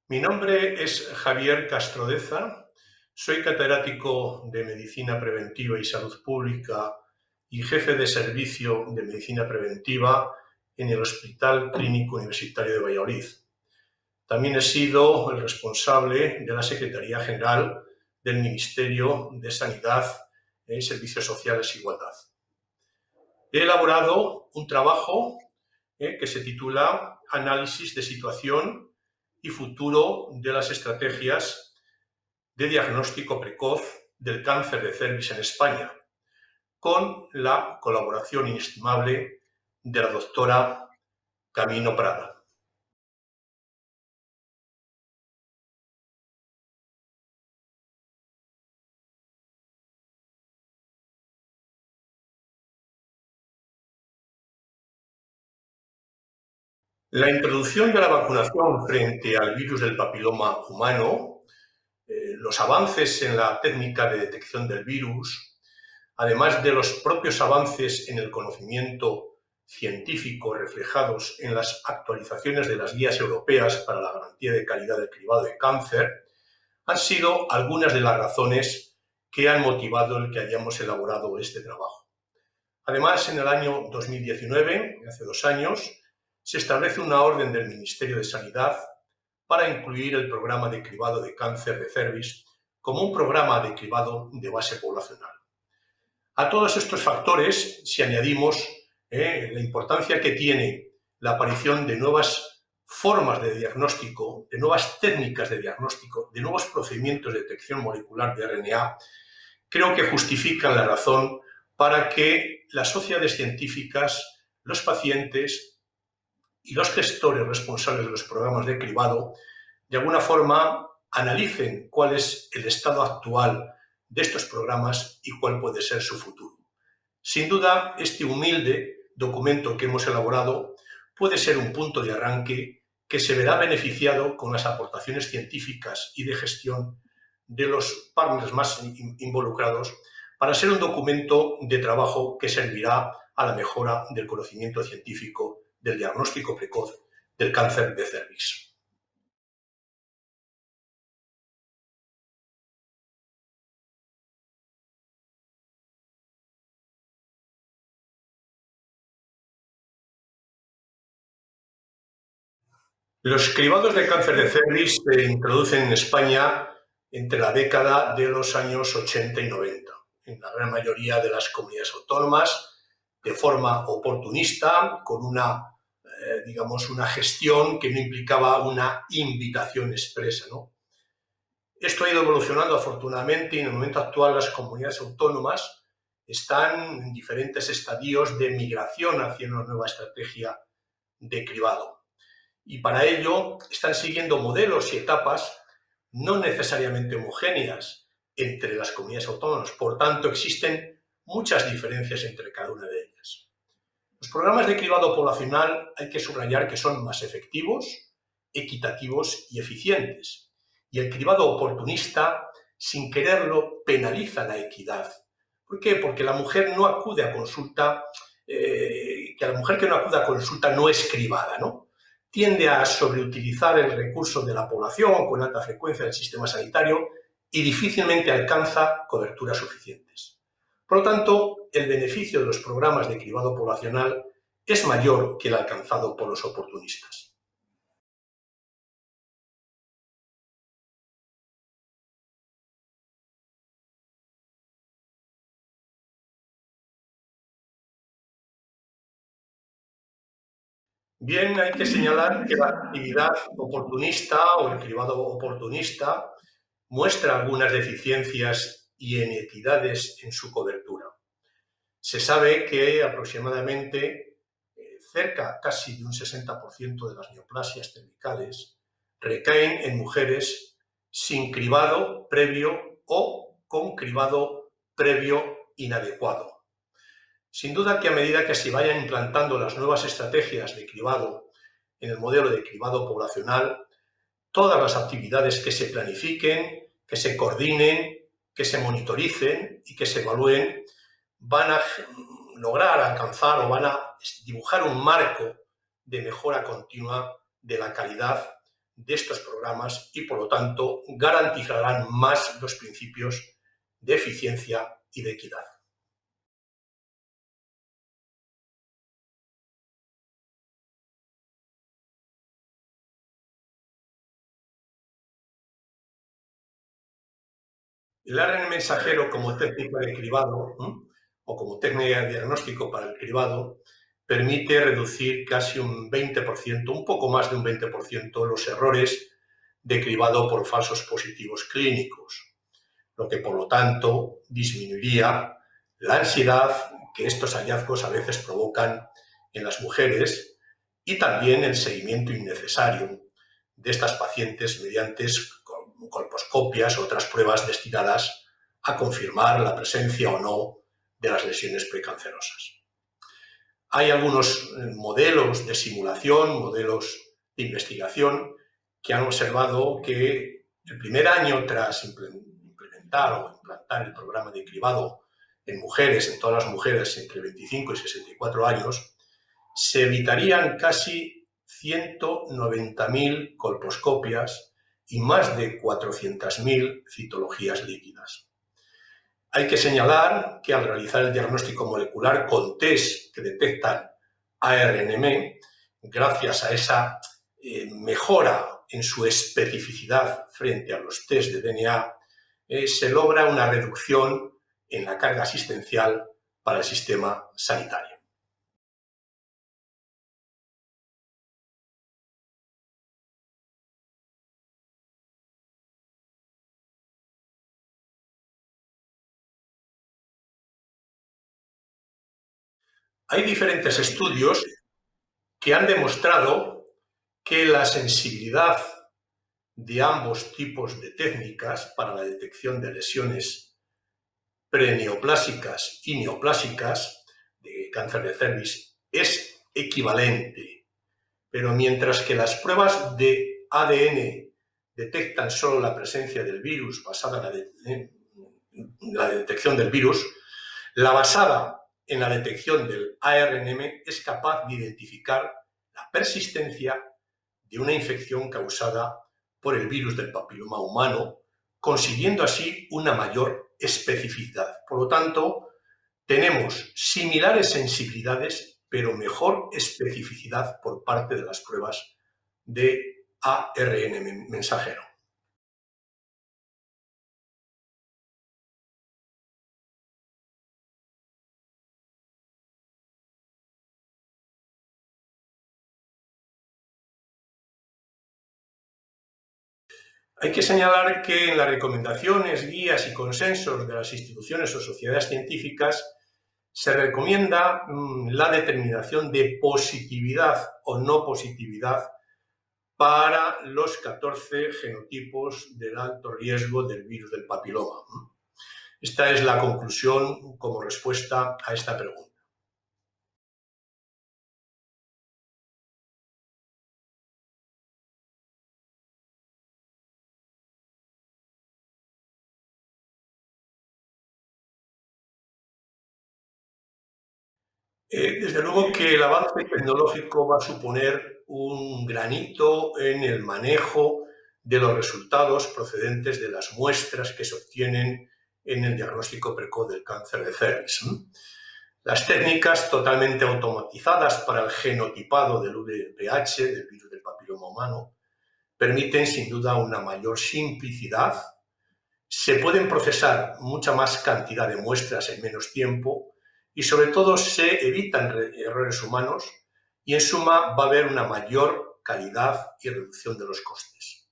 Mi nombre es Javier Castrodeza, soy catedrático de Medicina Preventiva y Salud Pública y jefe de servicio de Medicina Preventiva en el Hospital Clínico Universitario de Valladolid. También he sido el responsable de la Secretaría General del Ministerio de Sanidad, Servicios Sociales e Igualdad. He elaborado un trabajo que se titula Análisis de situación y futuro de las estrategias de diagnóstico precoz del cáncer de cervix en España, con la colaboración inestimable de la doctora Camino Prada. La introducción de la vacunación frente al virus del papiloma humano, los avances en la técnica de detección del virus, además de los propios avances en el conocimiento científico reflejados en las actualizaciones de las guías europeas para la garantía de calidad del cribado de cáncer, han sido algunas de las razones que han motivado el que hayamos elaborado este trabajo. Además, en el año 2019, hace 2 años, se establece una orden del Ministerio de Sanidad para incluir el programa de cribado de cáncer de cervix como un programa de cribado de base poblacional. A todos estos factores, si añadimos la importancia que tiene la aparición de nuevas formas de diagnóstico, de nuevas técnicas de diagnóstico, de nuevos procedimientos de detección molecular de RNA, creo que justifican la razón para que las sociedades científicas, los pacientes y los gestores responsables de los programas de cribado, de alguna forma analicen cuál es el estado actual de estos programas y cuál puede ser su futuro. Sin duda, este humilde documento que hemos elaborado puede ser un punto de arranque que se verá beneficiado con las aportaciones científicas y de gestión de los partners más involucrados para ser un documento de trabajo que servirá a la mejora del conocimiento científico del diagnóstico precoz del cáncer de cervix. Los cribados de cáncer de cervix se introducen en España entre la década de los años 80 y 90, en la gran mayoría de las comunidades autónomas, de forma oportunista, con una gestión que no implicaba una invitación expresa, ¿no? Esto ha ido evolucionando afortunadamente y en el momento actual las comunidades autónomas están en diferentes estadios de migración hacia una nueva estrategia de cribado. Y para ello están siguiendo modelos y etapas no necesariamente homogéneas entre las comunidades autónomas. Por tanto, existen muchas diferencias entre cada una de ellas. Los programas de cribado poblacional hay que subrayar que son más efectivos, equitativos y eficientes. Y el cribado oportunista, sin quererlo, penaliza la equidad. ¿Por qué? Porque la mujer no acude a consulta, que la mujer que no acude a consulta no es cribada, ¿no? Tiende a sobreutilizar el recurso de la población con alta frecuencia del sistema sanitario y difícilmente alcanza coberturas suficientes. Por lo tanto, el beneficio de los programas de cribado poblacional es mayor que el alcanzado por los oportunistas. Bien, hay que señalar que la actividad oportunista o el cribado oportunista muestra algunas deficiencias y inequidades en su cobertura. Se sabe que aproximadamente cerca casi de un 60% de las neoplasias cervicales recaen en mujeres sin cribado previo o con cribado previo inadecuado. Sin duda que a medida que se vayan implantando las nuevas estrategias de cribado en el modelo de cribado poblacional, todas las actividades que se planifiquen, que se coordinen, que se monitoricen y que se evalúen van a lograr alcanzar o van a dibujar un marco de mejora continua de la calidad de estos programas y, por lo tanto, garantizarán más los principios de eficiencia y de equidad. El ARN mensajero como técnica de cribado o como técnica de diagnóstico para el cribado permite reducir casi un 20%, un poco más de un 20%, los errores de cribado por falsos positivos clínicos, lo que por lo tanto disminuiría la ansiedad que estos hallazgos a veces provocan en las mujeres y también el seguimiento innecesario de estas pacientes mediante colposcopias o otras pruebas destinadas a confirmar la presencia o no de las lesiones precancerosas. Hay algunos modelos de simulación, modelos de investigación, que han observado que el primer año tras implementar o implantar el programa de cribado en mujeres, en todas las mujeres entre 25 y 64 años, se evitarían casi 190.000 colposcopias y más de 400.000 citologías líquidas. Hay que señalar que al realizar el diagnóstico molecular con test que detectan ARNM, gracias a esa mejora en su especificidad frente a los test de DNA, se logra una reducción en la carga asistencial para el sistema sanitario. Hay diferentes estudios que han demostrado que la sensibilidad de ambos tipos de técnicas para la detección de lesiones preneoplásicas y neoplásicas de cáncer de cervix es equivalente, pero mientras que las pruebas de ADN detectan solo la presencia del virus basada en la detección del virus, la basada en la detección del ARNM es capaz de identificar la persistencia de una infección causada por el virus del papiloma humano, consiguiendo así una mayor especificidad. Por lo tanto, tenemos similares sensibilidades, pero mejor especificidad por parte de las pruebas de ARN mensajero. Hay que señalar que en las recomendaciones, guías y consensos de las instituciones o sociedades científicas se recomienda la determinación de positividad o no positividad para los 14 genotipos del alto riesgo del virus del papiloma. Esta es la conclusión como respuesta a esta pregunta. Desde luego que el avance tecnológico va a suponer un granito en el manejo de los resultados procedentes de las muestras que se obtienen en el diagnóstico precoz del cáncer de cervix. Las técnicas totalmente automatizadas para el genotipado del VPH, del virus del papiloma humano, permiten sin duda una mayor simplicidad. Se pueden procesar mucha más cantidad de muestras en menos tiempo y sobre todo se evitan errores humanos y en suma va a haber una mayor calidad y reducción de los costes.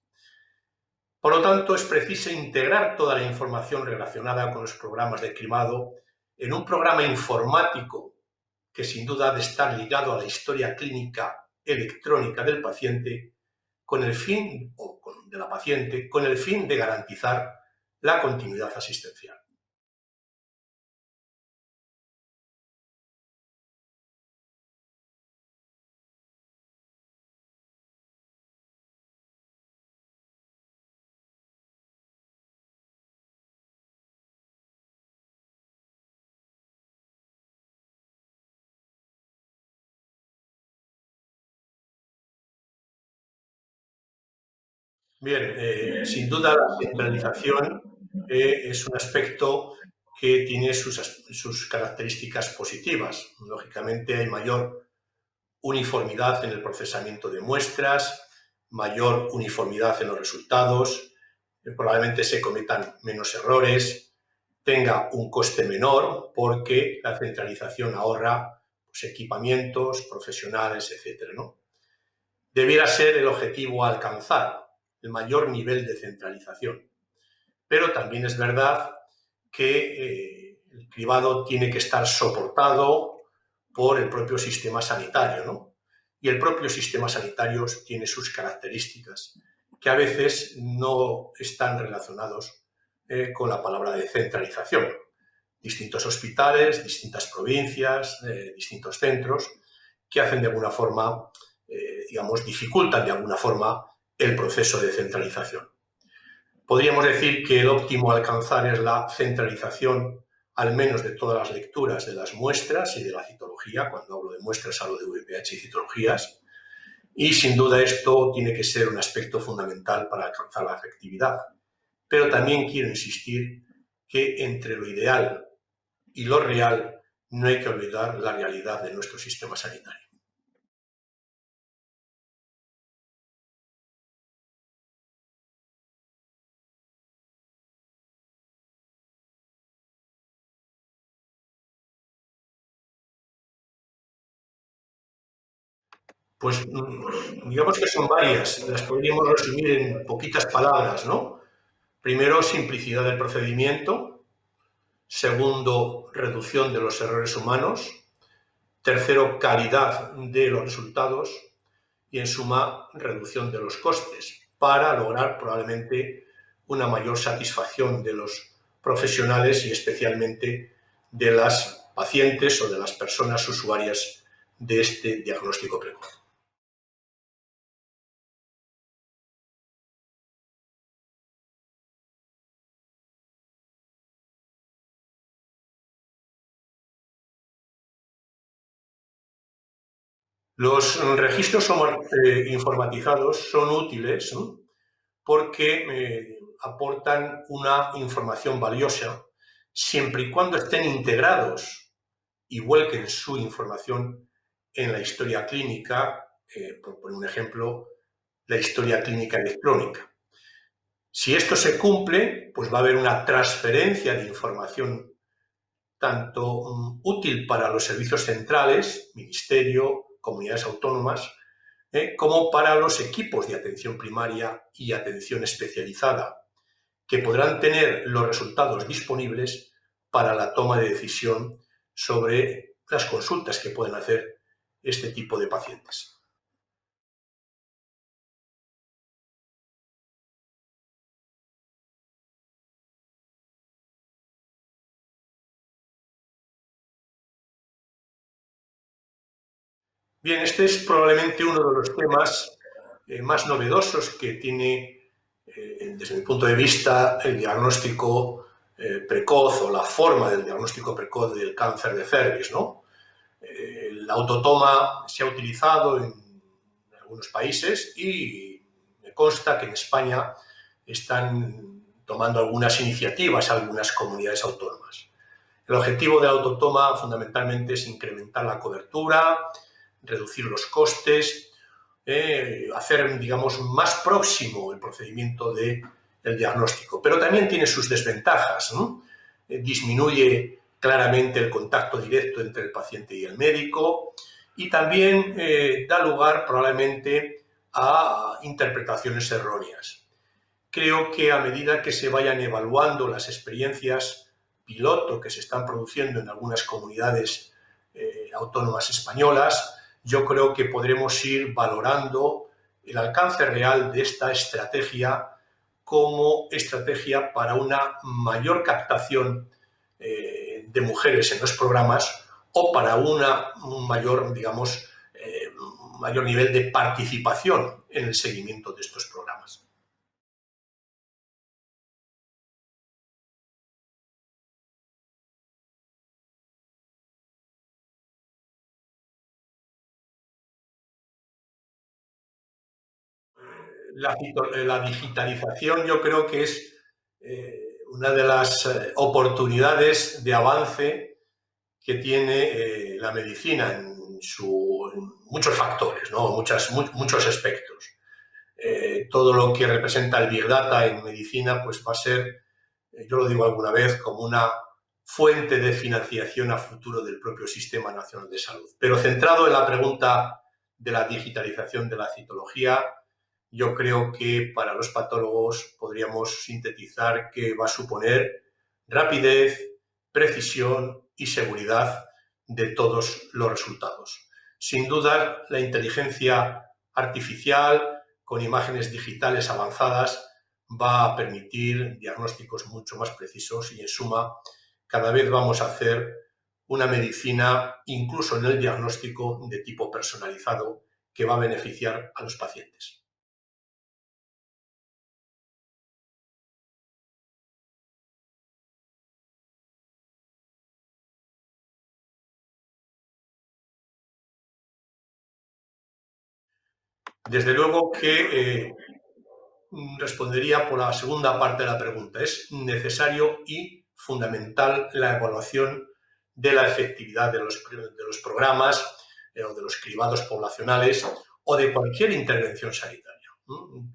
Por lo tanto, es preciso integrar toda la información relacionada con los programas de cribado en un programa informático que sin duda ha de estar ligado a la historia clínica electrónica del paciente con el fin, de la paciente, con el fin de garantizar la continuidad asistencial. Bien, sin duda la centralización es un aspecto que tiene sus características positivas. Lógicamente hay mayor uniformidad en el procesamiento de muestras, mayor uniformidad en los resultados, probablemente se cometan menos errores, tenga un coste menor porque la centralización ahorra pues, equipamientos, profesionales, etcétera, ¿no? Debiera ser el objetivo a alcanzar, el mayor nivel de centralización. Pero también es verdad que el cribado tiene que estar soportado por el propio sistema sanitario, ¿no? Y el propio sistema sanitario tiene sus características, que a veces no están relacionados con la palabra de centralización. Distintos hospitales, distintas provincias, distintos centros, que hacen de alguna forma, digamos, dificultan de alguna forma el proceso de centralización. Podríamos decir que el óptimo a alcanzar es la centralización, al menos de todas las lecturas de las muestras y de la citología. Cuando hablo de muestras hablo de VPH y citologías. Y sin duda esto tiene que ser un aspecto fundamental para alcanzar la efectividad. Pero también quiero insistir que entre lo ideal y lo real no hay que olvidar la realidad de nuestro sistema sanitario. Pues digamos que son varias, las podríamos resumir en poquitas palabras, ¿no? Primero, simplicidad del procedimiento. Segundo, reducción de los errores humanos. Tercero, calidad de los resultados. Y en suma, reducción de los costes para lograr probablemente una mayor satisfacción de los profesionales y especialmente de las pacientes o de las personas usuarias de este diagnóstico precoz. Los registros informatizados son útiles, ¿no? Porque aportan una información valiosa siempre y cuando estén integrados y vuelquen su información en la historia clínica, por poner un ejemplo, la historia clínica electrónica. Si esto se cumple, pues va a haber una transferencia de información tanto útil para los servicios centrales, ministerio, comunidades autónomas, como para los equipos de atención primaria y atención especializada, que podrán tener los resultados disponibles para la toma de decisión sobre las consultas que pueden hacer este tipo de pacientes. Bien, este es probablemente uno de los temas más novedosos que tiene, desde mi punto de vista, el diagnóstico precoz o la forma del diagnóstico precoz del cáncer de cervix, ¿no? La autotoma se ha utilizado en algunos países y me consta que en España están tomando algunas iniciativas algunas comunidades autónomas. El objetivo de la autotoma fundamentalmente es incrementar la cobertura, reducir los costes, hacer, digamos, más próximo el procedimiento del diagnóstico. Pero también tiene sus desventajas, ¿no? Disminuye claramente el contacto directo entre el paciente y el médico y también da lugar probablemente a interpretaciones erróneas. Creo que a medida que se vayan evaluando las experiencias piloto que se están produciendo en algunas comunidades autónomas españolas, yo creo que podremos ir valorando el alcance real de esta estrategia como estrategia para una mayor captación de mujeres en los programas o para un mayor, digamos, mayor nivel de participación en el seguimiento de estos programas. la digitalización yo creo que es una de las oportunidades de avance que tiene la medicina en muchos factores, ¿no? Muchos aspectos. Todo lo que representa el Big Data en medicina pues va a ser, yo lo digo alguna vez, como una fuente de financiación a futuro del propio Sistema Nacional de Salud. Pero centrado en la pregunta de la digitalización de la citología, yo creo que para los patólogos podríamos sintetizar que va a suponer rapidez, precisión y seguridad de todos los resultados. Sin duda, la inteligencia artificial con imágenes digitales avanzadas va a permitir diagnósticos mucho más precisos y, en suma, cada vez vamos a hacer una medicina, incluso en el diagnóstico, de tipo personalizado, que va a beneficiar a los pacientes. Desde luego que respondería por la segunda parte de la pregunta. Es necesario y fundamental la evaluación de la efectividad de los programas o de los cribados poblacionales o de cualquier intervención sanitaria.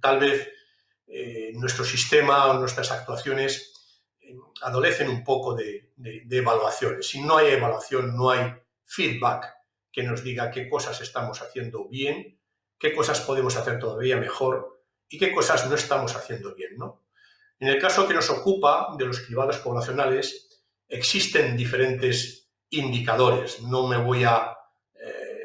Tal vez nuestro sistema o nuestras actuaciones adolecen un poco de evaluaciones. Si no hay evaluación, no hay feedback que nos diga qué cosas estamos haciendo bien, qué cosas podemos hacer todavía mejor y qué cosas no estamos haciendo bien, ¿no? En el caso que nos ocupa de los cribados poblacionales, existen diferentes indicadores. No me voy a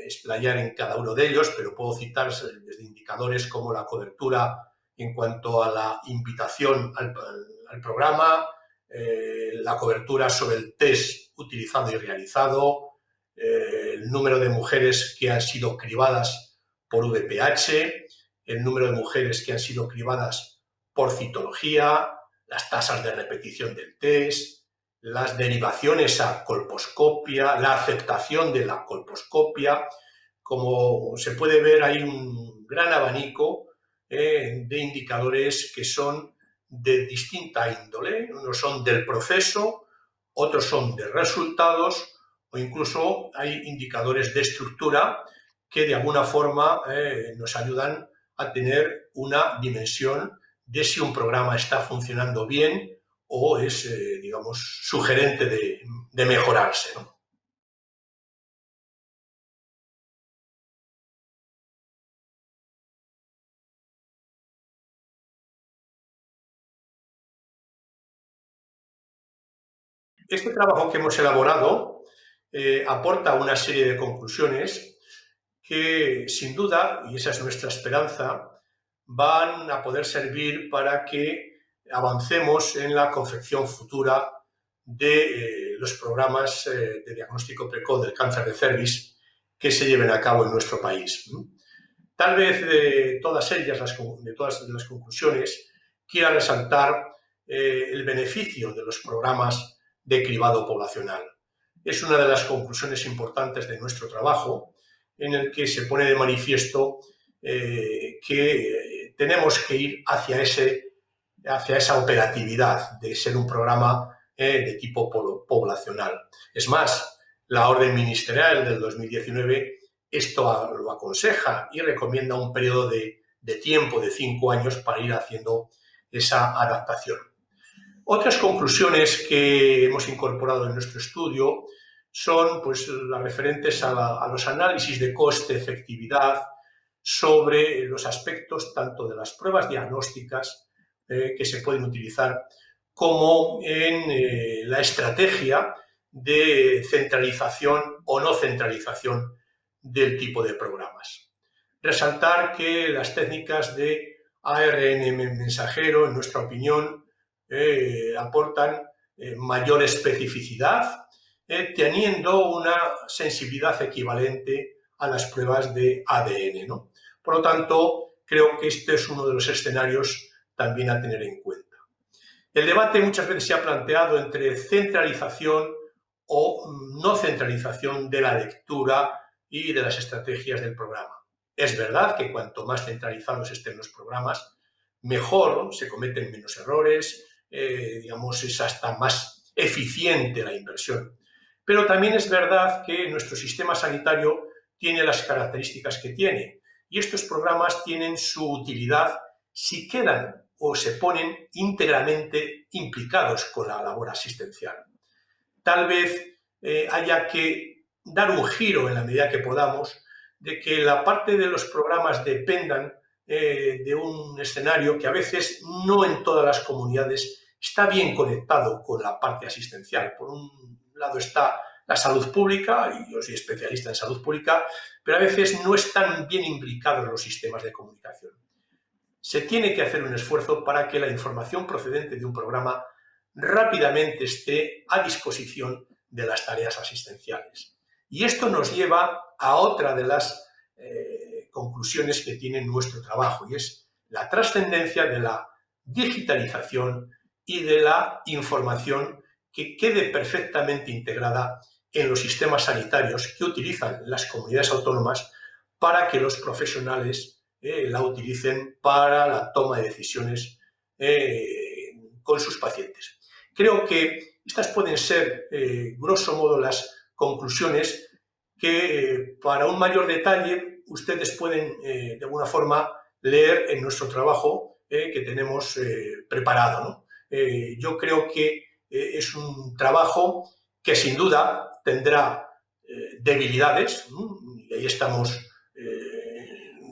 explayar en cada uno de ellos, pero puedo citar desde indicadores como la cobertura en cuanto a la invitación al programa, la cobertura sobre el test utilizado y realizado, el número de mujeres que han sido cribadas por VPH, el número de mujeres que han sido cribadas por citología, las tasas de repetición del test, las derivaciones a colposcopia, la aceptación de la colposcopia. Como se puede ver, hay un gran abanico de indicadores que son de distinta índole. Unos son del proceso, otros son de resultados o incluso hay indicadores de estructura que de alguna forma nos ayudan a tener una dimensión de si un programa está funcionando bien o es, digamos, sugerente de mejorarse, ¿no? Este trabajo que hemos elaborado aporta una serie de conclusiones que, sin duda, y esa es nuestra esperanza, van a poder servir para que avancemos en la confección futura de los programas de diagnóstico precoz del cáncer de cervix que se lleven a cabo en nuestro país. Tal vez de todas ellas, de todas las conclusiones, quiera resaltar el beneficio de los programas de cribado poblacional. Es una de las conclusiones importantes de nuestro trabajo, en el que se pone de manifiesto que tenemos que ir hacia esa operatividad de ser un programa de tipo poblacional. Es más, la orden ministerial del 2019 esto lo aconseja y recomienda un periodo de tiempo de 5 años para ir haciendo esa adaptación. Otras conclusiones que hemos incorporado en nuestro estudio son pues, las referentes a los análisis de coste-efectividad sobre los aspectos tanto de las pruebas diagnósticas que se pueden utilizar como en la estrategia de centralización o no centralización del tipo de programas. Resaltar que las técnicas de ARN mensajero, en nuestra opinión, aportan mayor especificidad, teniendo una sensibilidad equivalente a las pruebas de ADN, ¿no? Por lo tanto, creo que este es uno de los escenarios también a tener en cuenta. El debate muchas veces se ha planteado entre centralización o no centralización de la lectura y de las estrategias del programa. Es verdad que cuanto más centralizados estén los programas, mejor, ¿no? Se cometen menos errores, digamos, es hasta más eficiente la inversión. Pero también es verdad que nuestro sistema sanitario tiene las características que tiene y estos programas tienen su utilidad si quedan o se ponen íntegramente implicados con la labor asistencial. Tal vez haya que dar un giro en la medida que podamos de que la parte de los programas dependan de un escenario que a veces no en todas las comunidades está bien conectado con la parte asistencial. Por un lado está la salud pública, y yo soy especialista en salud pública, pero a veces no están bien implicados los sistemas de comunicación. Se tiene que hacer un esfuerzo para que la información procedente de un programa rápidamente esté a disposición de las tareas asistenciales. Y esto nos lleva a otra de las conclusiones que tiene nuestro trabajo, y es la trascendencia de la digitalización y de la información que quede perfectamente integrada en los sistemas sanitarios que utilizan las comunidades autónomas para que los profesionales la utilicen para la toma de decisiones con sus pacientes. Creo que estas pueden ser, grosso modo, las conclusiones que para un mayor detalle ustedes pueden, de alguna forma, leer en nuestro trabajo que tenemos preparado, ¿no? Yo creo que es un trabajo que sin duda tendrá debilidades, y ahí estamos,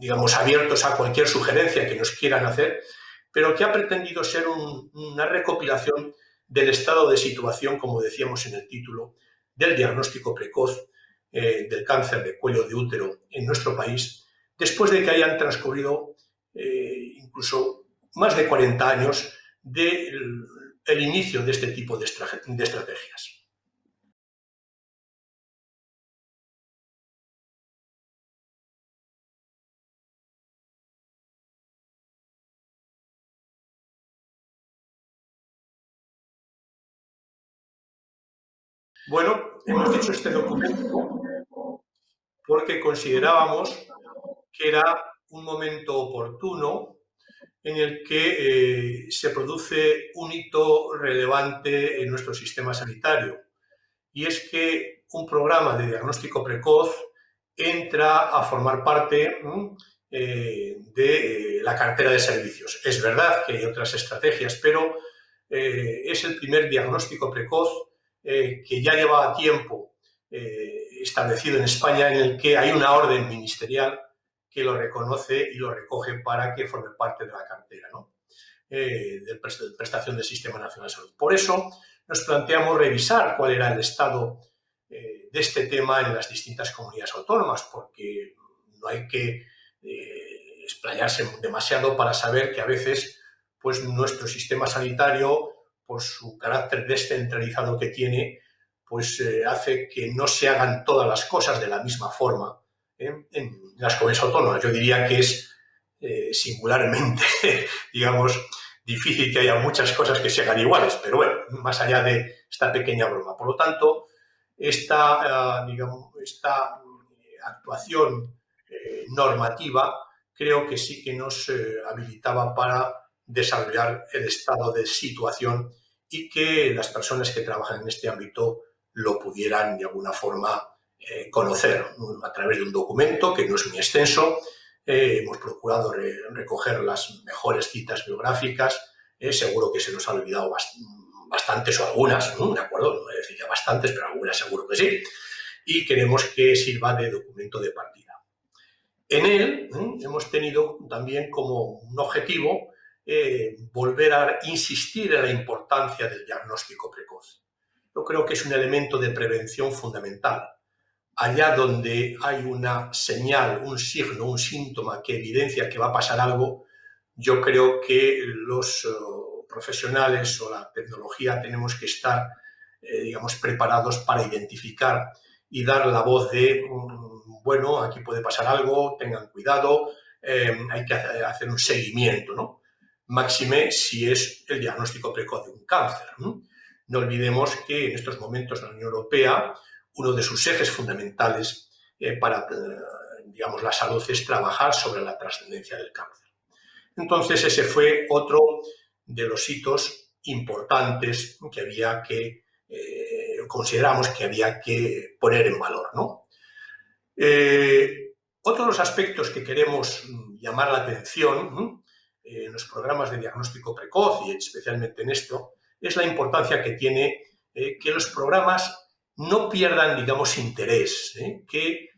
digamos, abiertos a cualquier sugerencia que nos quieran hacer, pero que ha pretendido ser una recopilación del estado de situación, como decíamos en el título, del diagnóstico precoz del cáncer de cuello de útero en nuestro país, después de que hayan transcurrido incluso más de 40 años del inicio de este tipo de estrategias. Bueno, hemos hecho este documento porque considerábamos que era un momento oportuno en el que se produce un hito relevante en nuestro sistema sanitario. Y es que un programa de diagnóstico precoz entra a formar parte de la cartera de servicios. Es verdad que hay otras estrategias, pero es el primer diagnóstico precoz que ya lleva tiempo establecido en España, en el que hay una orden ministerial que lo reconoce y lo recoge para que forme parte de la cartera, ¿no? De prestación del Sistema Nacional de Salud. Por eso nos planteamos revisar cuál era el estado de este tema en las distintas comunidades autónomas, porque no hay que explayarse demasiado para saber que a veces pues, nuestro sistema sanitario, por su carácter descentralizado que tiene, pues hace que no se hagan todas las cosas de la misma forma en las comunidades autónomas. Yo diría que es singularmente, digamos, difícil que haya muchas cosas que se hagan iguales, pero bueno, más allá de esta pequeña broma. Por lo tanto, digamos, esta actuación normativa creo que sí que nos habilitaba para desarrollar el estado de situación y que las personas que trabajan en este ámbito lo pudieran de alguna forma conocer a través de un documento que no es muy extenso. Hemos procurado recoger las mejores citas biográficas. Seguro que se nos ha olvidado bastantes o algunas, ¿no? De acuerdo, no voy a decir ya bastantes, pero algunas seguro que sí. Y queremos que sirva de documento de partida. En él hemos tenido también como un objetivo volver a insistir en la importancia del diagnóstico precoz. Yo creo que es un elemento de prevención fundamental. Allá donde hay una señal, un signo, un síntoma que evidencia que va a pasar algo, yo creo que los profesionales o la tecnología tenemos que estar, digamos, preparados para identificar y dar la voz de, bueno, aquí puede pasar algo, tengan cuidado, hay que hacer un seguimiento, ¿no? Máxime si es el diagnóstico precoz de un cáncer, ¿no? No olvidemos que en estos momentos la Unión Europea, uno de sus ejes fundamentales para digamos, la salud es trabajar sobre la trascendencia del cáncer. Entonces, ese fue otro de los hitos importantes que había que, consideramos que había que poner en valor, ¿no? Otro de los aspectos que queremos llamar la atención en los programas de diagnóstico precoz, y especialmente en esto, es la importancia que tiene que los programas no pierdan, digamos, interés, que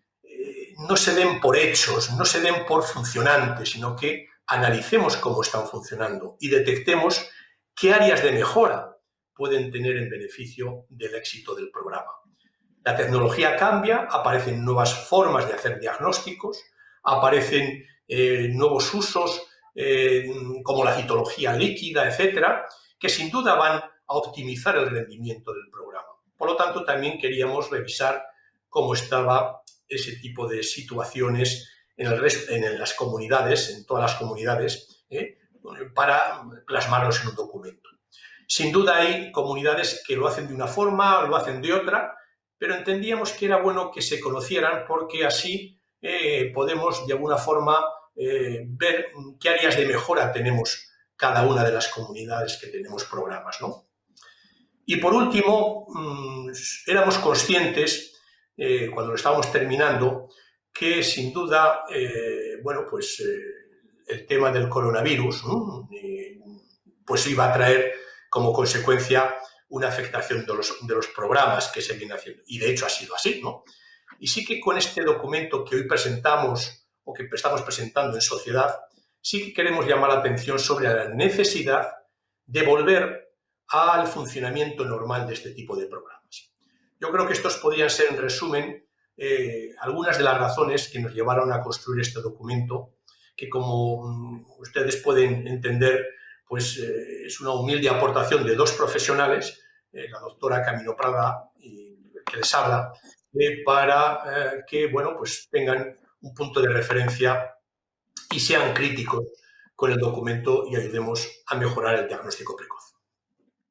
no se den por hechos, no se den por funcionantes, sino que analicemos cómo están funcionando y detectemos qué áreas de mejora pueden tener en beneficio del éxito del programa. La tecnología cambia, aparecen nuevas formas de hacer diagnósticos, aparecen nuevos usos como la citología líquida, etcétera, que sin duda van a optimizar el rendimiento del programa. Por lo tanto, también queríamos revisar cómo estaba ese tipo de situaciones en las comunidades, en todas las comunidades, para plasmarlos en un documento. Sin duda hay comunidades que lo hacen de una forma, lo hacen de otra, pero entendíamos que era bueno que se conocieran porque así podemos de alguna forma ver qué áreas de mejora tenemos cada una de las comunidades que tenemos programas, ¿no? Y por último, éramos conscientes, cuando lo estábamos terminando, que sin duda, bueno, pues el tema del coronavirus, pues iba a traer como consecuencia una afectación de los programas que se vienen haciendo. Y de hecho ha sido así, ¿no? Y sí que con este documento que hoy presentamos o que estamos presentando en sociedad, sí que queremos llamar la atención sobre la necesidad de volver al funcionamiento normal de este tipo de programas. Yo creo que estos podrían ser, en resumen, algunas de las razones que nos llevaron a construir este documento, que como ustedes pueden entender, pues es una humilde aportación de dos profesionales, la doctora Camino Prada y que les habla, para que, bueno, pues tengan un punto de referencia y sean críticos con el documento y ayudemos a mejorar el diagnóstico precoz.